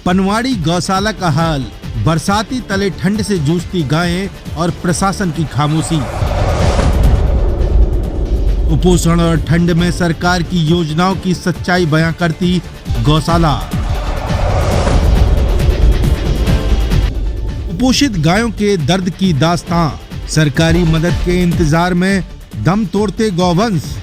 पनवाड़ी गौशाला का हाल, बरसाती तले ठंड से जूझती गायें और प्रशासन की खामोशी। कुपोषण और ठंड में सरकार की योजनाओं की सच्चाई बयां करती गौशाला। कुपोषित गायों के दर्द की दास्तां, सरकारी मदद के इंतजार में दम तोड़ते गौवंश।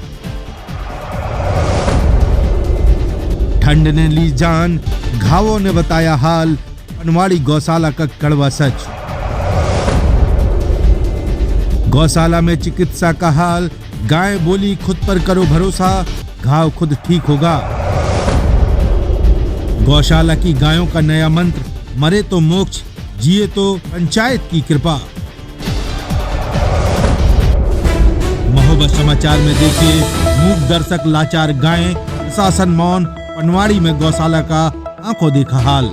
ठंड ने ली जान, घावों ने बताया हाल, पनवाड़ी गौशाला का कड़वा सच। गौशाला में चिकित्सा का हाल, गाय बोली खुद पर करो भरोसा, घाव खुद ठीक होगा। गौशाला की गायों का नया मंत्र, मरे तो मोक्ष, जिए तो पंचायत की कृपा। महोबा समाचार में देखिए, मूक दर्शक लाचार गायें, प्रशासन मौन, पनवाड़ी में गौशाला का आंखों देखा हाल।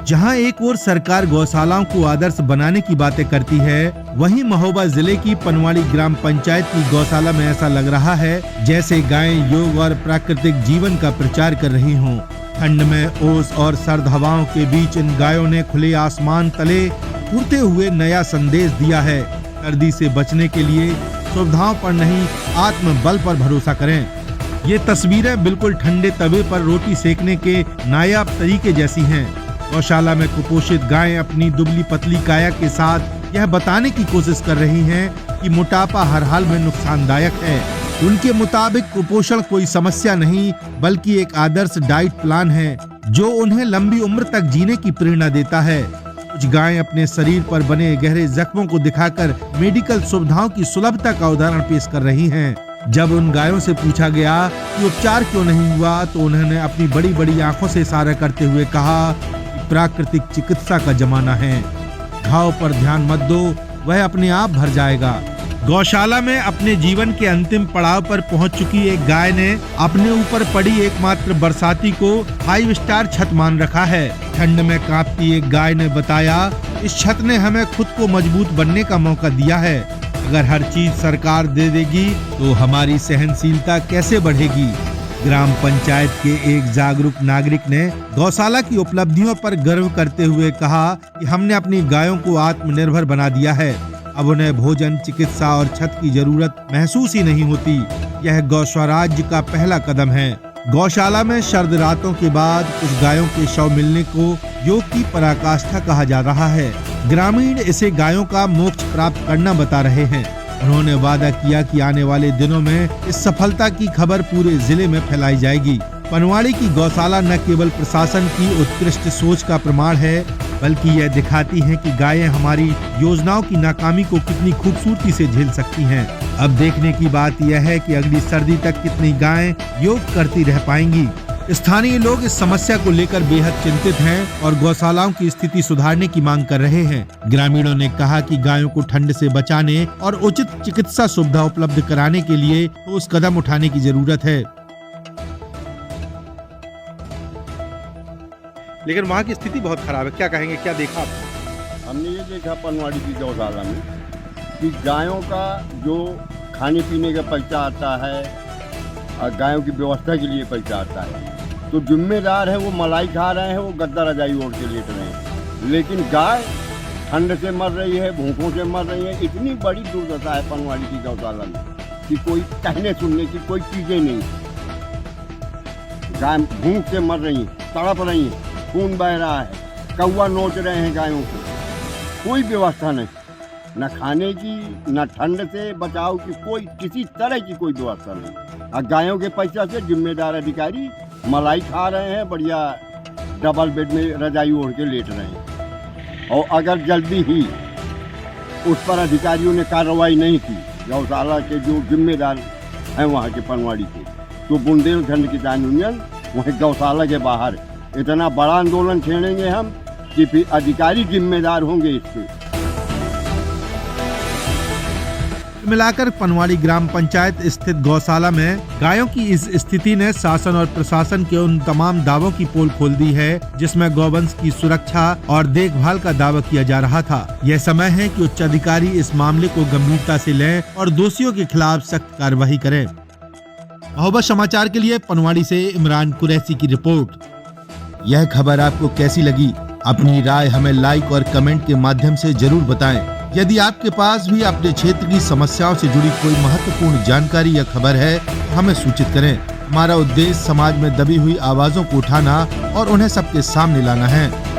जहां एक ओर सरकार गौशालाओं को आदर्श बनाने की बातें करती है, वहीं महोबा जिले की पनवाड़ी ग्राम पंचायत की गौशाला में ऐसा लग रहा है जैसे गायें योग और प्राकृतिक जीवन का प्रचार कर रही हों। ठंड में ओस और सर्द हवाओं के बीच इन गायों ने खुले आसमान तले उड़ते हुए नया संदेश दिया है। सर्दी से बचने के लिए सुविधाओं पर नहीं, आत्मबल पर भरोसा करें। ये तस्वीरें बिल्कुल ठंडे तवे पर रोटी सेकने के नायाब तरीके जैसी हैं। गौशाला में कुपोषित गायें अपनी दुबली पतली काया के साथ यह बताने की कोशिश कर रही हैं कि मोटापा हर हाल में नुकसानदायक है। उनके मुताबिक कुपोषण कोई समस्या नहीं, बल्कि एक आदर्श डाइट प्लान है जो उन्हें लंबी उम्र तक जीने की प्रेरणा देता है। कुछ गायें अपने शरीर पर बने गहरे जख्मों को दिखाकर मेडिकल सुविधाओं की सुलभता का उदाहरण पेश कर रही हैं। जब उन गायों से पूछा गया कि उपचार क्यों नहीं हुआ, तो उन्होंने अपनी बड़ी बड़ी आंखों से इशारा करते हुए कहा कि प्राकृतिक चिकित्सा का जमाना है, घाव पर ध्यान मत दो, वह अपने आप भर जाएगा। गौशाला में अपने जीवन के अंतिम पड़ाव पर पहुंच चुकी एक गाय ने अपने ऊपर पड़ी एकमात्र बरसाती को 5 स्टार छत मान रखा है। ठंड में कांपती एक गाय ने बताया, इस छत ने हमें खुद को मजबूत बनने का मौका दिया है। अगर हर चीज सरकार दे देगी तो हमारी सहनशीलता कैसे बढ़ेगी। ग्राम पंचायत के एक जागरूक नागरिक ने गौशाला की उपलब्धियों पर गर्व करते हुए कहा कि हमने अपनी गायों को आत्मनिर्भर बना दिया है। अब उन्हें भोजन, चिकित्सा और छत की जरूरत महसूस ही नहीं होती। यह गौस्वराज्य का पहला कदम है। गौशाला में सर्द रातों के बाद कुछ गायों के शव मिलने को योग की पराकाष्ठा कहा जा रहा है। ग्रामीण इसे गायों का मोक्ष प्राप्त करना बता रहे हैं। उन्होंने वादा किया कि आने वाले दिनों में इस सफलता की खबर पूरे जिले में फैलाई जाएगी। पनवाड़ी की गौशाला न केवल प्रशासन की उत्कृष्ट सोच का प्रमाण है, बल्कि यह दिखाती है कि गायें हमारी योजनाओं की नाकामी को कितनी खूबसूरती से झेल सकती हैं। अब देखने की बात यह है कि अगली सर्दी तक कितनी गायें योग करती रह पाएंगी। स्थानीय लोग इस समस्या को लेकर बेहद चिंतित हैं और गौशालाओं की स्थिति सुधारने की मांग कर रहे हैं। ग्रामीणों ने कहा कि गायों को ठंड से बचाने और उचित चिकित्सा सुविधा उपलब्ध कराने के लिए ठोस कदम उठाने की जरूरत है। लेकिन वहाँ की स्थिति बहुत खराब है, क्या कहेंगे, क्या देखा आपने? हमने ये देखा पनवाड़ी की गौशाला में कि गायों का जो खाने पीने का पैसा आता है और गायों की व्यवस्था के लिए पैसा आता है, तो जिम्मेदार है वो मलाई खा रहे हैं, वो गद्दा रजाई ओढ़ के लेट रहे हैं। लेकिन गाय ठंड से मर रही है, भूखों से मर रही है। इतनी बड़ी दुर्दशा है पनवाड़ी की गौशाला में कि कोई कहने सुनने की कोई चीज़ें नहीं। गाय भूख से मर रही है, तड़प रही है, खून बह रहा है, कौवा नोच रहे हैं गायों को। कोई व्यवस्था नहीं, न खाने की, न ठंड से बचाव की, कोई किसी तरह की कोई व्यवस्था नहीं। और गायों के पैसा से जिम्मेदार अधिकारी मलाई खा रहे हैं, बढ़िया डबल बेड में रजाई ओढ़ के लेट रहे हैं। और अगर जल्दी ही उस पर अधिकारियों ने कार्रवाई नहीं की, गौशाला के जो जिम्मेदार हैं वहाँ के पनवाड़ी के, तो बुंदेलखंड किसान यूनियन वहीं गौशाला के बाहर इतना बड़ा आंदोलन छेड़ेंगे हम कि फिर अधिकारी जिम्मेदार होंगे इसके। मिलाकर पनवाड़ी ग्राम पंचायत स्थित गौशाला में गायों की इस स्थिति ने शासन और प्रशासन के उन तमाम दावों की पोल खोल दी है जिसमें गौवंश की सुरक्षा और देखभाल का दावा किया जा रहा था। यह समय है कि उच्च अधिकारी इस मामले को गंभीरता से लें और दोषियों के खिलाफ सख्त कार्रवाई करें। महोबा समाचार के लिए पनवाड़ी से इमरान कुरैशी की रिपोर्ट। यह खबर आपको कैसी लगी? अपनी राय हमें लाइक और कमेंट के माध्यम से जरूर बताएं। यदि आपके पास भी अपने क्षेत्र की समस्याओं से जुड़ी कोई महत्वपूर्ण जानकारी या खबर है, हमें सूचित करें। हमारा उद्देश्य समाज में दबी हुई आवाजों को उठाना और उन्हें सबके सामने लाना है।